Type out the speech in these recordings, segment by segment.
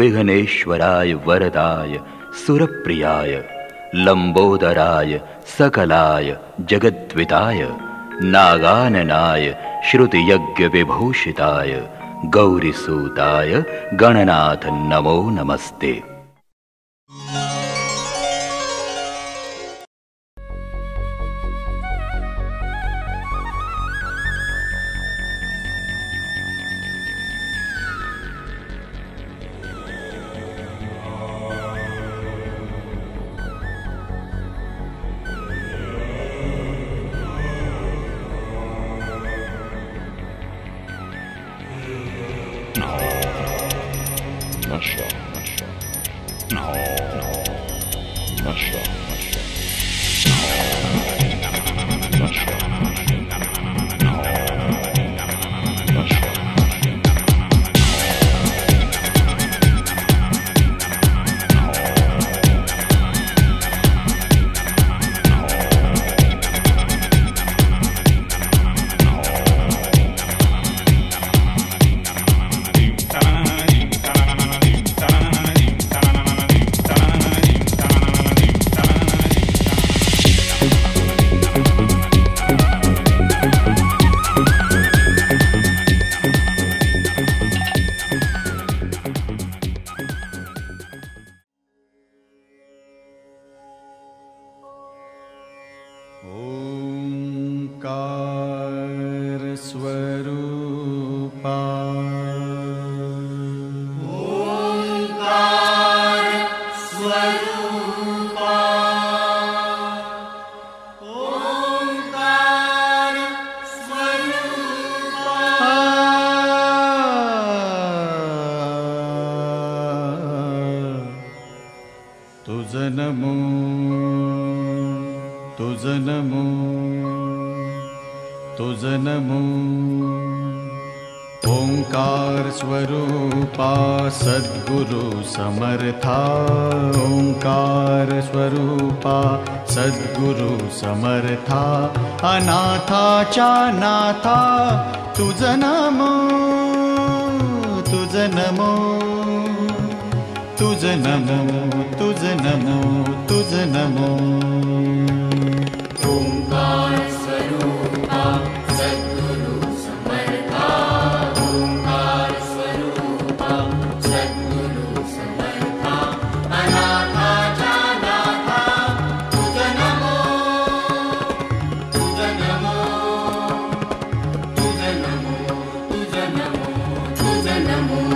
विघ्नेश्वराय वरदाय सुरप्रियाय लंबोदराय सकलाय जगद्विताय नागाननाय श्रुतियज्ञविभूषिताय गौरीसूताय गणनाथ नमो नमस्ते। ओंकार स्वरूपा सद्गुरु समर्था, ओंकार स्वरूपा सद्गुरु समर्था, अनाथाच्या नाथा तुझ नमो, तुझ नमो, तुझ नमो, तुझ नमो, तुझ नमो। ओंकार स्वरूपा सद्गुरु समर्था, ओंकार स्वरूपा सद्गुरु समर्था, अनाथाच्या नाथा तुझ नमो, तुझ नमो, तुझ नमो, तुझ नमो, तुझ नमो।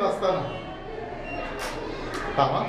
असताना थांबा.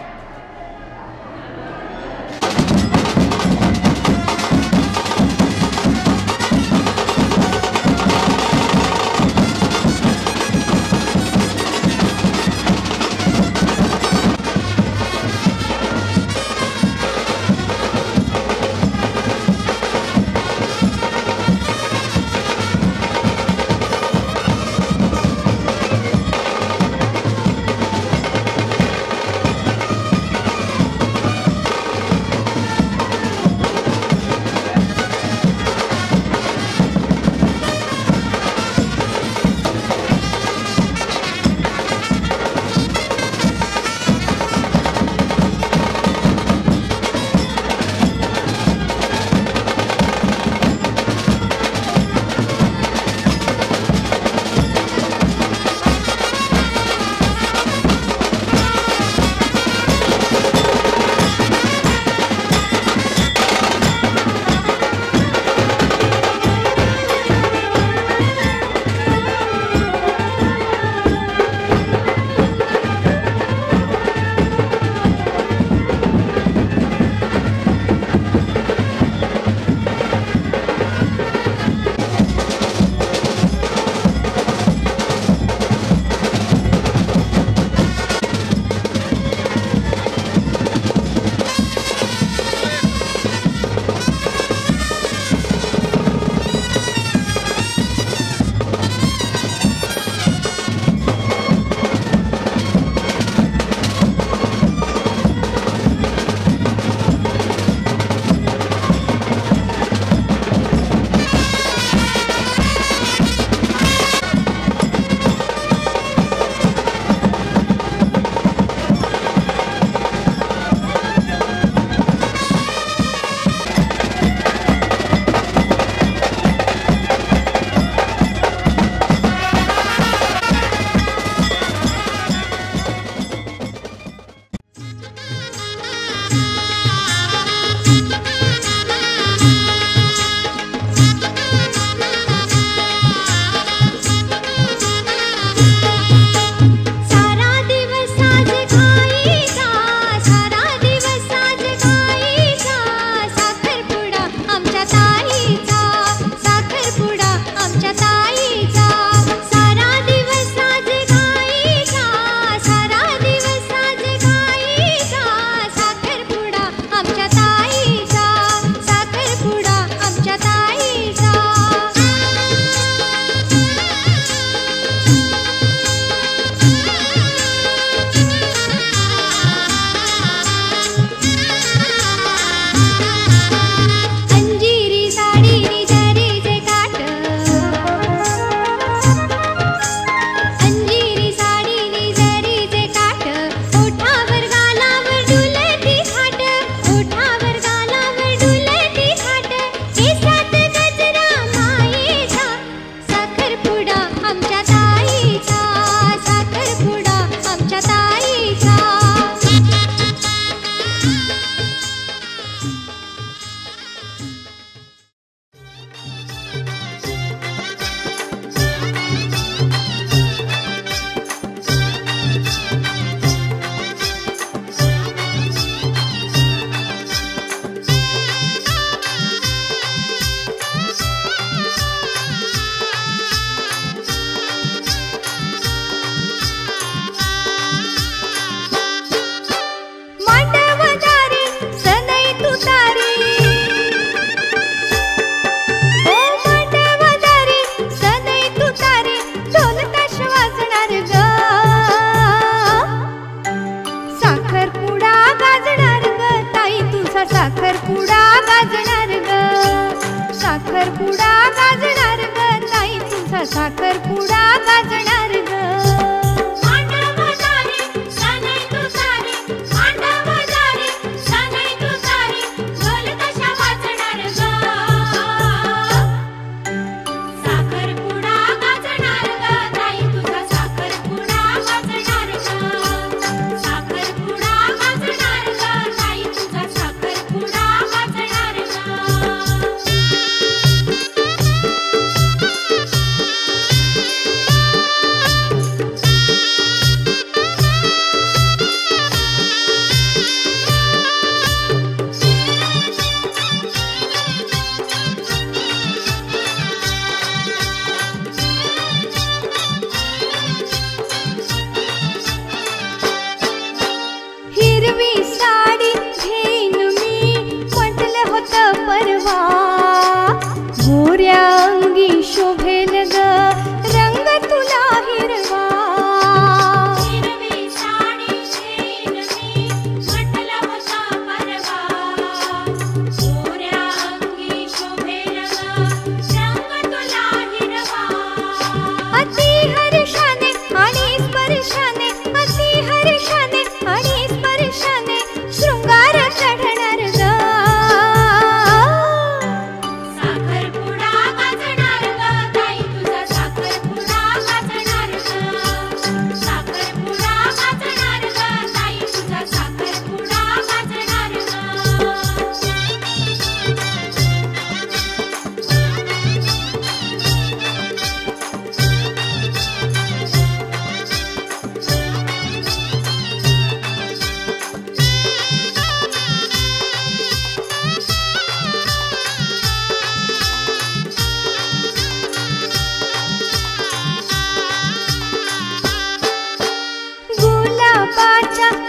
साखरपुडा गाजणार ग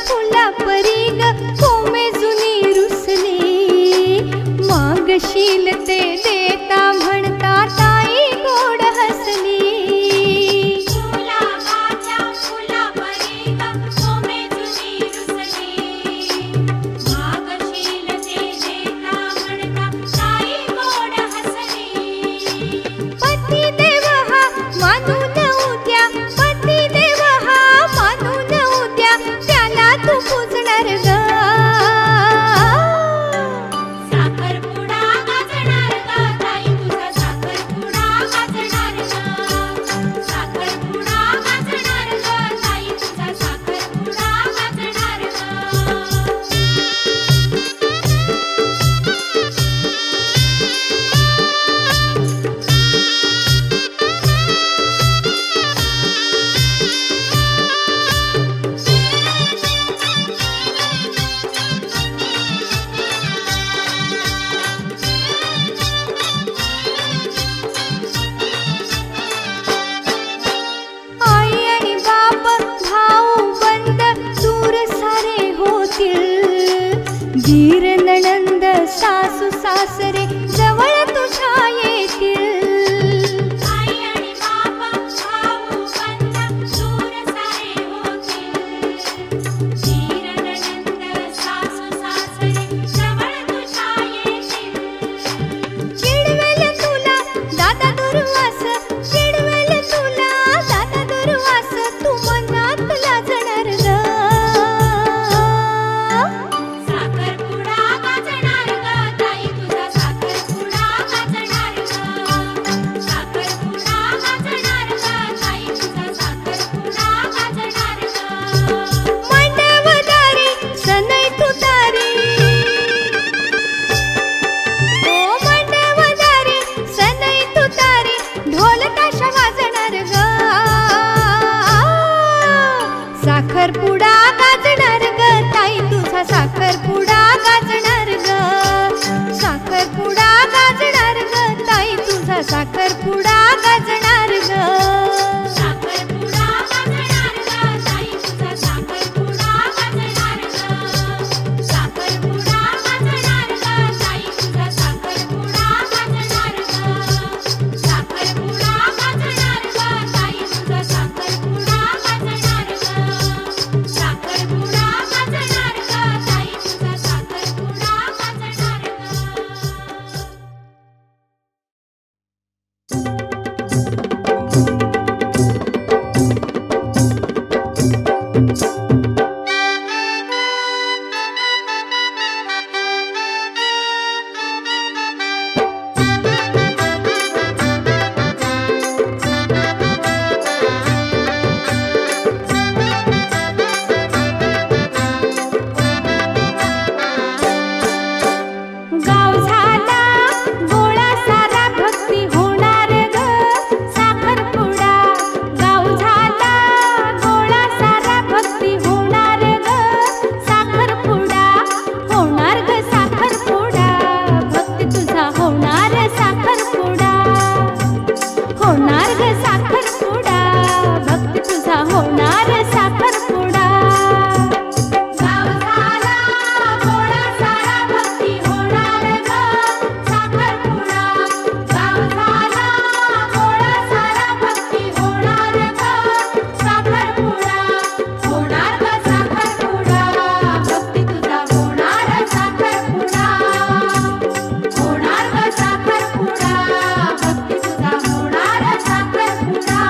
फुला परी ग कोमे जुनी रुसली मागशील ते देता म्हणता ताई गोड हसली गुलाबाच्या फुला परी ग कोमे जुनी रुसली मागशील ते देता म्हणता ताई गोड हसली पती देव हा मानून उद्या पती देव हा मानून उद्या त्याला तू पूजणार ग साखरपुडा गाजणार ग ताई तुझा साखरपुडा गाजणार ग साखरपुडा गाजणार ग ताई तुझा साखरपुडा गाजणार ग आई आणि बाप भाऊ बंद दूर सारे होतील दीर नणंद सासू सासरे जवळ तुझ्या येतील आई आणि बाप भाऊ बंद दूर सारे होतील धीर नणंद सासू सासरे जवळ तुझ्या येतील चिडवेल तुला दादा दुर्वास चिडवेल तुला दादा दुर्वास तू मनात लाजणार ग साखरपुडा गाजणार ग ताई तुझा साखरपुडा गाजणार ग साखरपुडा गाजणार ग ताई तुझा साखरपुडा गाजणार ग मांडवदारी सनई तुतारी ओ मांडवदारी सनई तुतारी ढोल ताशा वाजणार ग साखरपुडा गाजणार ग ताई तुझा साखरपुडा गाजणार ग साखरपुडा गाजणार ग ताई तुझा साखरपुडा गाजणार ग साखरपुडा गाजणार ग ताई तुझा साखरपुडा गाजणार ग साखरपुडा गाजणार ग ताई तुझा साखरपुडा गाजणार ग साखरपुडा गाजणार ग ताई तुझा साखरपुडा गाजणार ग साखरपुडा गाजणार ग ताई तुझा साखरपुडा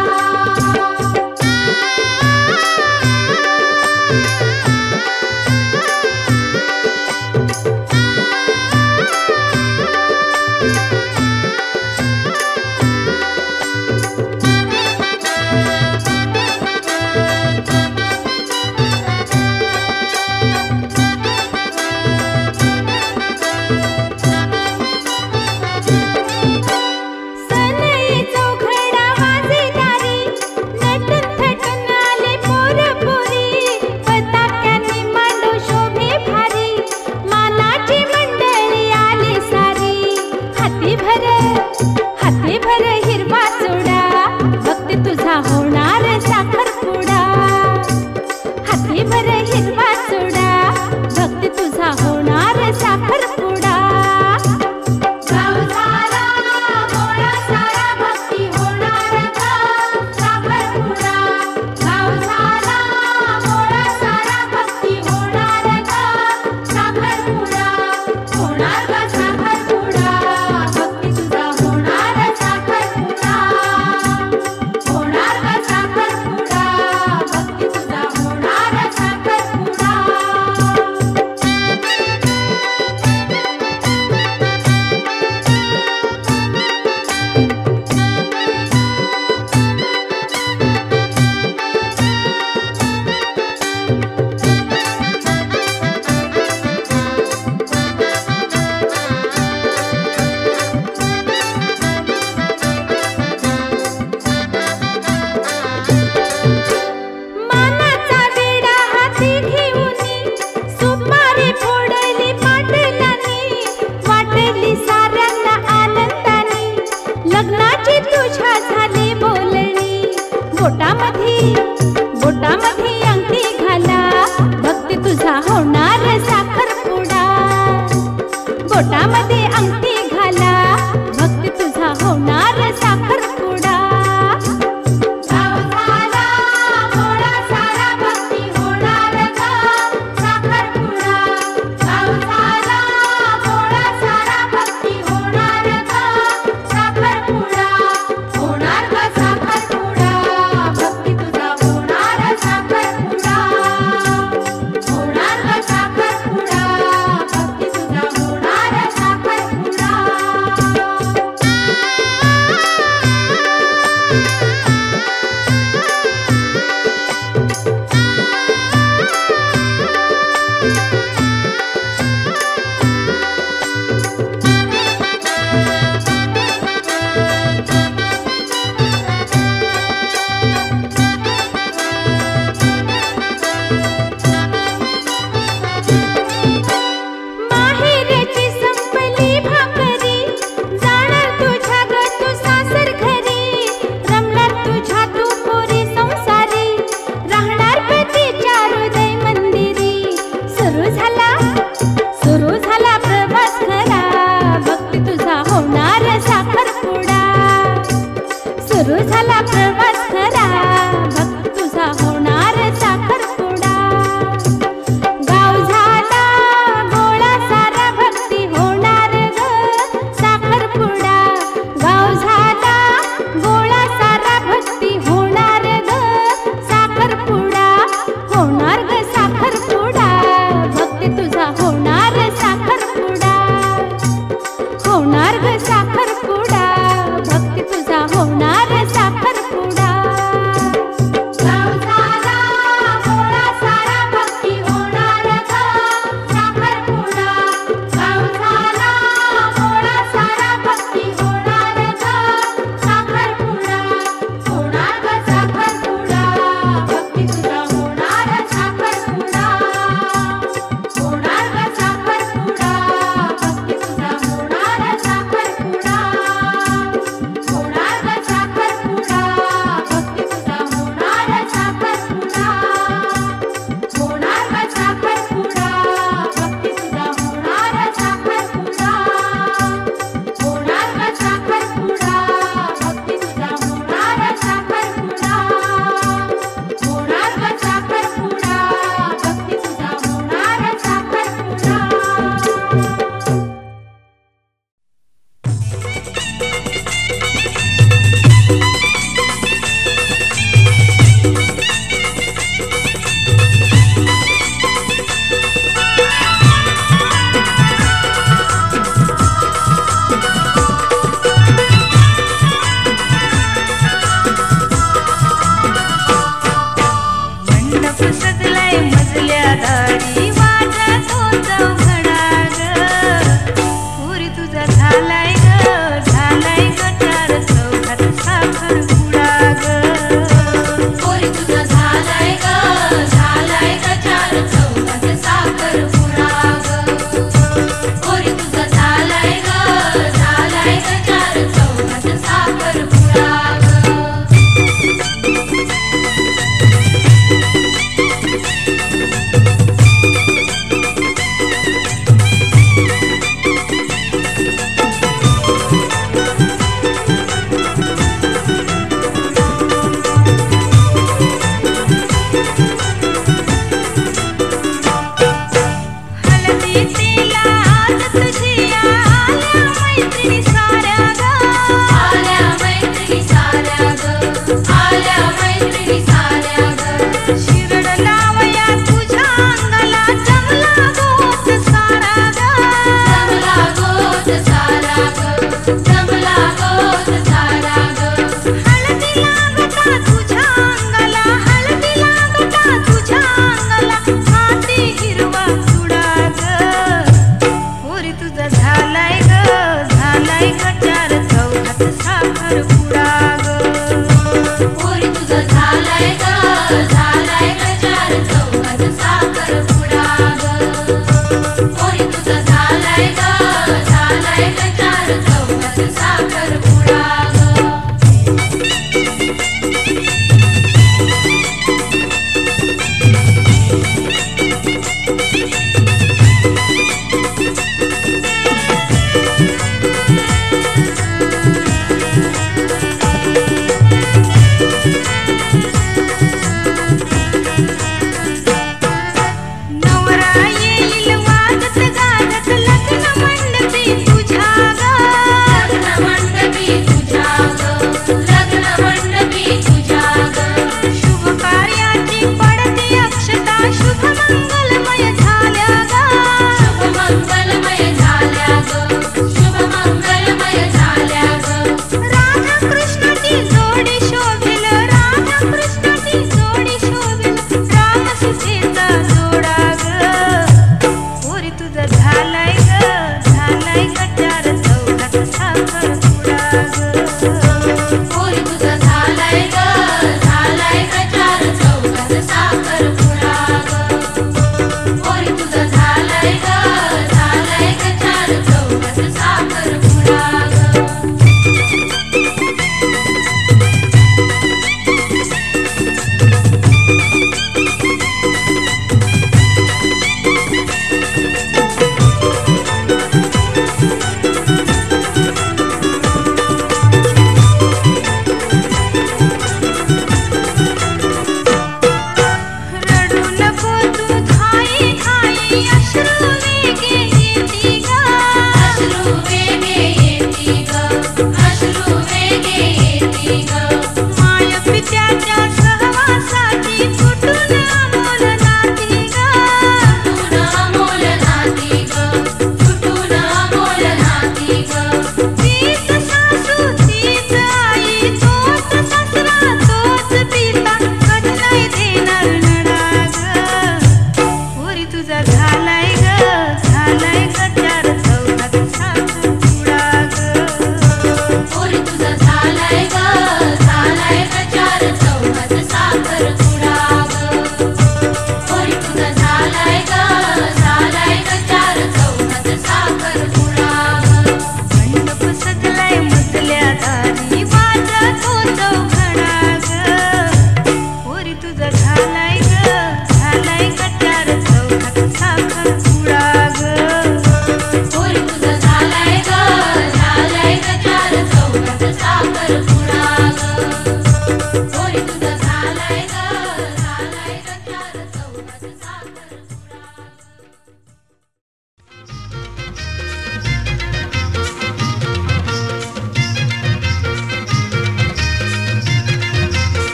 होणार साखरपुडा हाती भर हिरवा पोटामध्ये अंगठी घाला, भक्ती तुझा होणार साखरपुडा. गाव झाला मोळा सारा भक्ती होणार ग साखरपुडा. गाव झाला मोळा सारा भक्ती होणार ग साखरपुडा. होणार ग साखरपुडा, भक्ती तुझा होणार साखरपुडा. होणार ग साखरपुडा, भक्ती तुझा होणार साखरपुडा.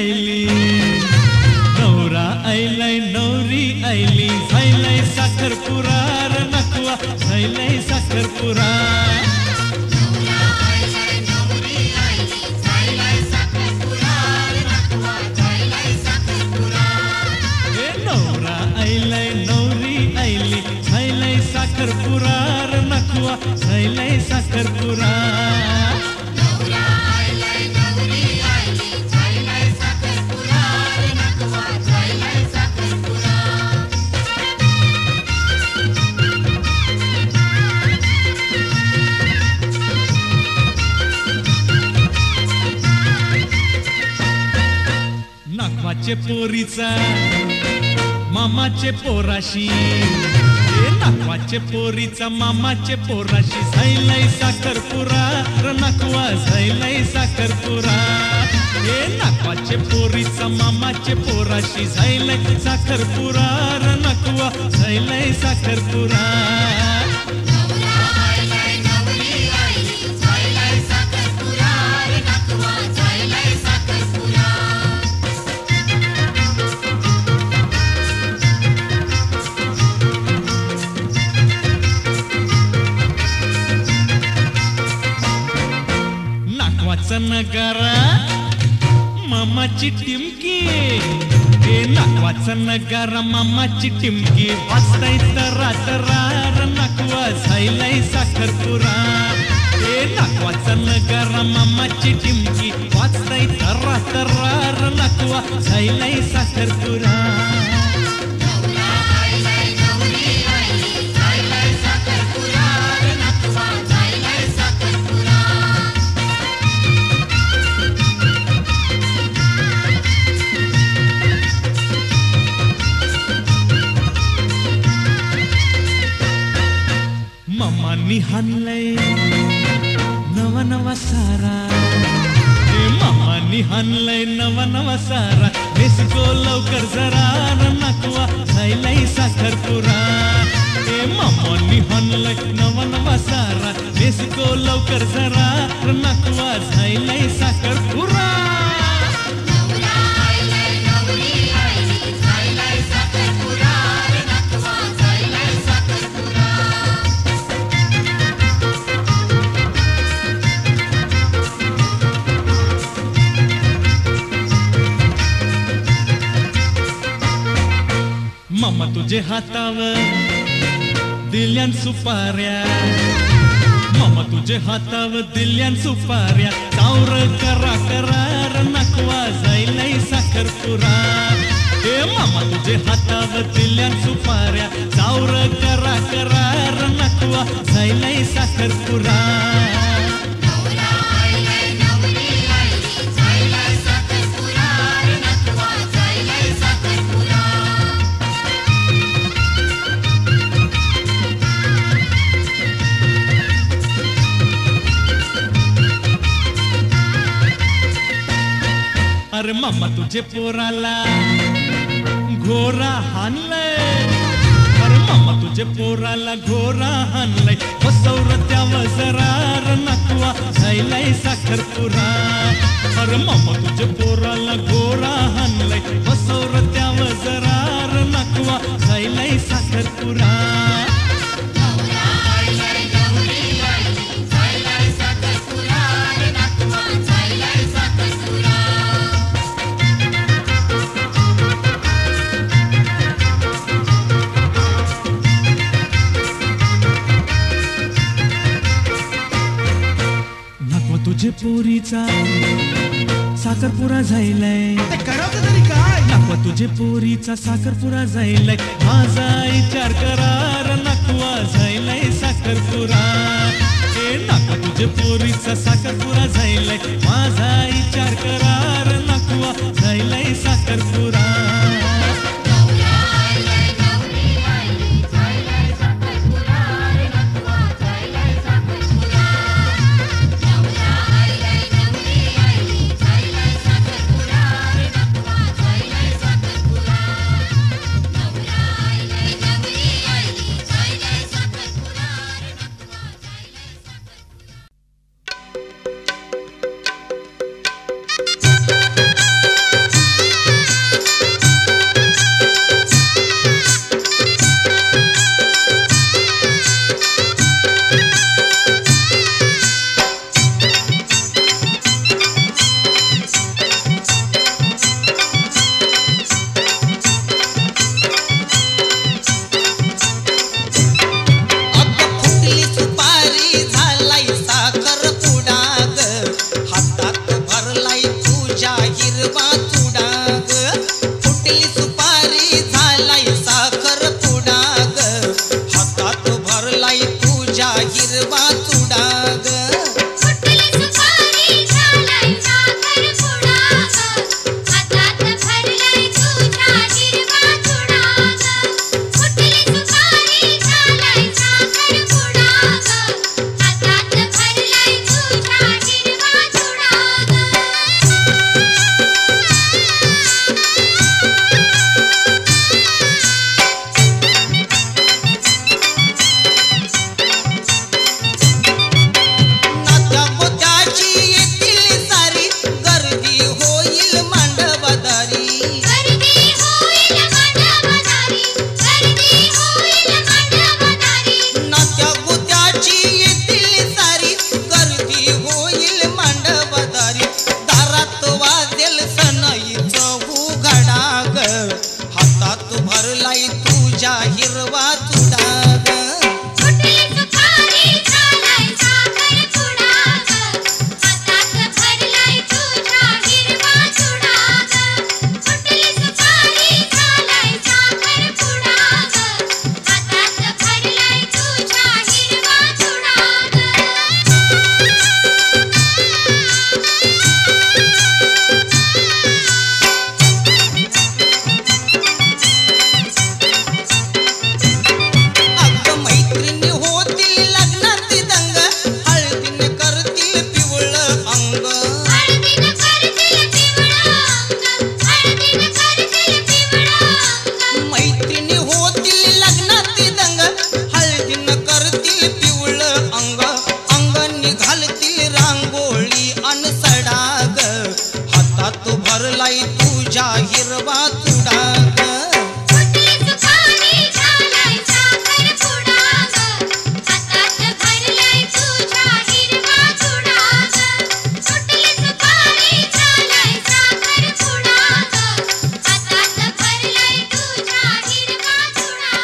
आयली नवरा आयलाय नवरी आयली झायलाय साखरपुरा र नकवा झायलाय साखरपुरा नवरा आयलाय नवरी आयली झायलाय साखरपुरा र नकवा झायलाय साखरपुरा नाकवाचे पोरीचा मामाचे पोराशी नाकवाचे पोरीचा मामाचे पोराशी झायलाय साखरपुरा र नकवा झायलाय साखरपुरा नाकवाचे पोरीचा मामाचे पोराशी झायलाय साखरपुरा र नकवा झायलाय साखरपुरा नगारा मामाची टिमकी नाकवाचा नगारा मामाची टिमकी वाजताय तरातरार नाकवा झायलाय साखरपुरा नाकवाचा नगारा मामाची टिमकी वाजताय तरातरार नाकवा झायलाय साखरपुरा मामानी हाणलंय नवा नवा सारा मामानी हाणलंय नवा नवा सारा बेसको लवकर जरा नकवा झायलाय साखरपुरा मामानी हाणलंय नवा नवा सारा बेसको लवकर जरा नकवा झायलाय साखरपुरा मामा तुझे हातावर दिल्यान सुपाऱ्या मामा तुझे हातावर दिल्यान सुपाऱ्या चावर करा करार नकवा झायलाय साखरपुरा मामा तुझे हातावर दिल्यान सुपाऱ्या चावर करा करार नकवा झायलाय साखरपुरा अरे मामा तुझे पोराला घोरा हाणलंय अरे मामा तुझे पोराला घोरा हाणलंय बसवलं त्यावर जरार नकवा झायलाय साखरपुरा अरे मामा तुझे पोराला घोरा हाणलंय बसवलं त्यावर जरार नकवा झायलाय साखरपुरा तुझे पोरीचा साखरपुरा झायलाय नकवा तुझे पोरीचा साखरपुरा झायलाय माझा विचार करार नकवा झायलाय साखरपुरा नकवा तुझे पोरीचा साखरपुरा झायलाय माझा विचार करार नकवा झायलाय साखरपुरा हिरवा चुडा ग फुटली सुपारी झालाय साखर पुडा ग हातात भरलाय तुझ्या हिरवा चुडा ग फुटली सुपारी झालाय साखर पुडा ग हातात भरलाय तुझ्या हिरवा चुडा ग फुटली सुपारी झालाय साखर पुडा ग हातात भरलाय तुझ्या हिरवा चुडा नात्या गोत्याची येथील सारी गर्दी होईल मांडवदारी गर्दी होईल मांडवदारी गर्दी होईल मांडवदारी नात्या गोत्याची येथील सारी गर्दी होईल मांडवदारी दारात वाजेल सनईचं उघडा ग हातात भरलाय तुझ्या हिरवा चुडा ग फुटली सुपारी झालाय साखर पुडा ग हातात भरलाय तुझ्या हिरवा चुडा ग फुटली सुपारी झालाय साखर पुडा ग हातात भरलाय तुझ्या हिरवा चुडा अगं मैत्रिणी होतील लग्नात दंग हळदीने करतील पिवळं अंग हळदीनं करतील पिवळं अंग हळदीनं करतील पिवळं अंग मैत्रिणी होतील लग्नात दंग हळदीनं करतील पिवळं अंग अंग निघालतील रांगोळी अन सडा ग हातात भरलाय तुझ्या हिरवा चुडा ग फुटली सुपारी झालाय साखर पुडा ग हातात भरलाय तुझ्या हिरवा चुडा ग फुटली सुपारी झालाय साखर पुडा ग हातात भरलाय तुझ्या हिरवा चुडा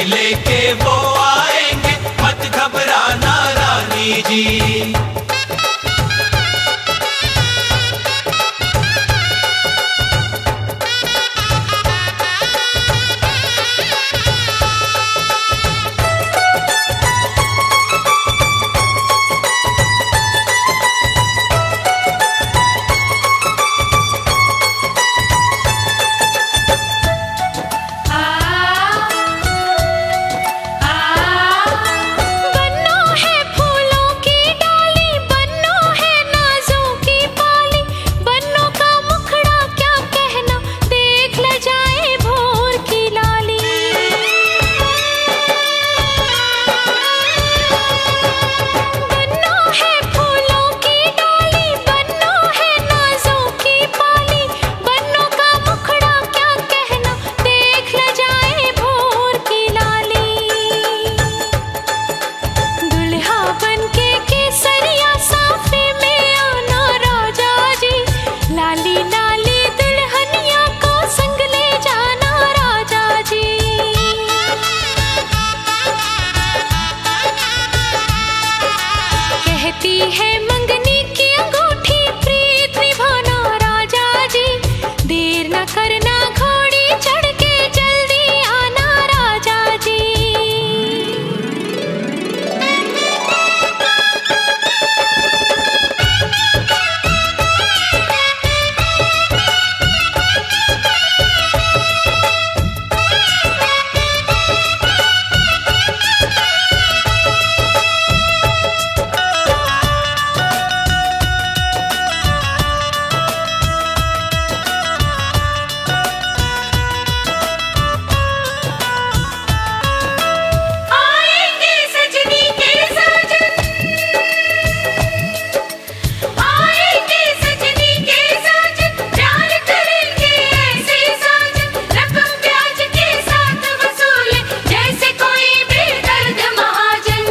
लेके वो आएंगे, मत घबराना रानी जी। बन्नो है फूलों की डाली, बन्नो है नाजों की पाली, बन्नो का मुखड़ा क्या कहना, देख ले जाए भोर की लाली। बन्नो है फूलों की डाली, बन्नो है नाजों की पाली, बन्नो का मुखड़ा क्या कहना, देख ले जाए भोर की लाली। दुल्हा बनके केसरिया साफे में आना राजा जी, लाली लाली दुल्हनिया को संग ले जाना राजा जी। कहती है मंगनी की अंगूठी, प्रीत निभाना राजा जी, देर न करना घोड़ी चढ़ के जल्दी आना राजा जी। आएंगे सजनी के साजन, आएंगे सजनी के साजन, प्यार करेंगे ऐसे साजन, रकम ब्याज के साथ वसूले जैसे कोई बेदर्द महाजन।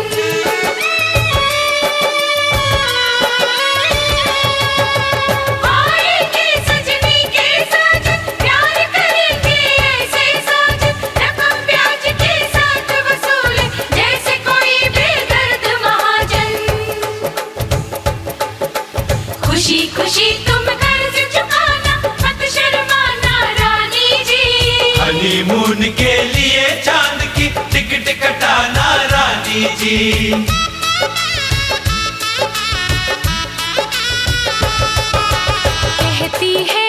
आएंगे सजनी के साजन, प्यार करेंगे ऐसे साजन, रकम ब्याज के साथ वसूले जैसे कोई बेदर्द महाजन। खुशी खुशी तुम कर्ज चुकाना, मत शर्माना रानी जी। हनीमून के लिए चांद की टिकट कटाना रानी जी। कहती है